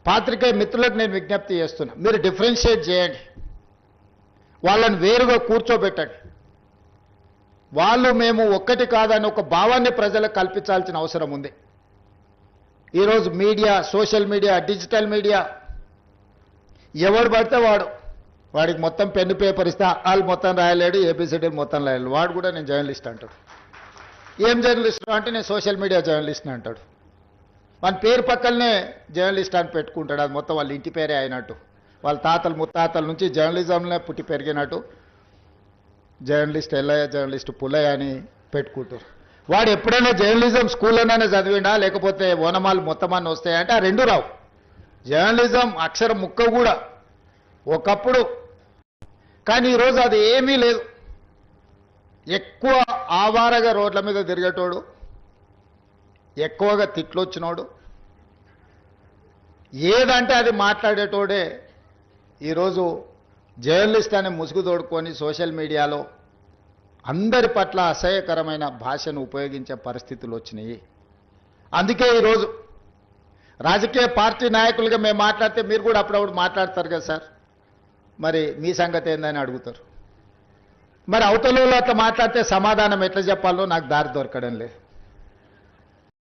పాత్రికేయ మిత్రులకు నేను విజ్ఞప్తి చేస్తున్నా, మీరు డిఫరెన్షియేట్ చేయండి, వాళ్ళని వేరుగా కూర్చోబెట్టండి. వాళ్ళు మేము ఒక్కటి కాదని ఒక భావాన్ని ప్రజలకు కల్పించాల్సిన అవసరం ఉంది. ఈరోజు media, social media, digital media, ఎవడు పడితే వాడికి మొత్తం పెన్ను పేపర్ ఇస్తే వాళ్ళు మొత్తం రాయలేడు, ఏబిసిడీలు మొత్తం రాయలేడు. వాడు కూడా నేను జర్నలిస్ట్ అంటాడు. ఏం జర్నలిస్ట్ అంటే నేను సోషల్ మీడియా జర్నలిస్ట్ అంటాడు. మన పేరు పక్కనే జర్నలిస్ట్ అని పెట్టుకుంటాడు. అది మొత్తం వాళ్ళ ఇంటి పేరే అయినట్టు, వాళ్ళ తాతలు ముత్తాతల నుంచి జర్నలిజంలో పుట్టి పెరిగినట్టు జర్నలిస్ట్ ఎల్లయ్య, జర్నలిస్ట్ పుల్లయ్య అని పెట్టుకుంటారు. వాడు ఎప్పుడైనా జర్నలిజం స్కూల్లోనే చదివిండా, లేకపోతే ఓనమాలు మొత్తమాన్ని వస్తాయంటే ఆ రెండు రావు. జర్నలిజం అక్షరం ముక్క కూడా ఒకప్పుడు, కానీ ఈరోజు అది ఏమీ లేదు. ఎక్కువ ఆవారగా రోడ్ల మీద తిరిగేటోడు, ఎక్కువగా తిట్లొచ్చినోడు, ఏదంటే అది మాట్లాడేటోడే ఈరోజు జర్నలిస్ట్ అనే ముసుగు తోడుకొని సోషల్ మీడియాలో అందరి పట్ల అసహ్యకరమైన భాషను ఉపయోగించే పరిస్థితులు వచ్చినాయి. అందుకే ఈరోజు రాజకీయ పార్టీ నాయకులుగా మేము మాట్లాడితే మీరు కూడా అప్పుడప్పుడు మాట్లాడతారు కదా సార్, మరి మీ సంగతి ఏందని అడుగుతారు. మరి అవతలలో అట్లా మాట్లాడితే సమాధానం ఎట్లా చెప్పాలో నాకు దారి దొరకడం లేదు.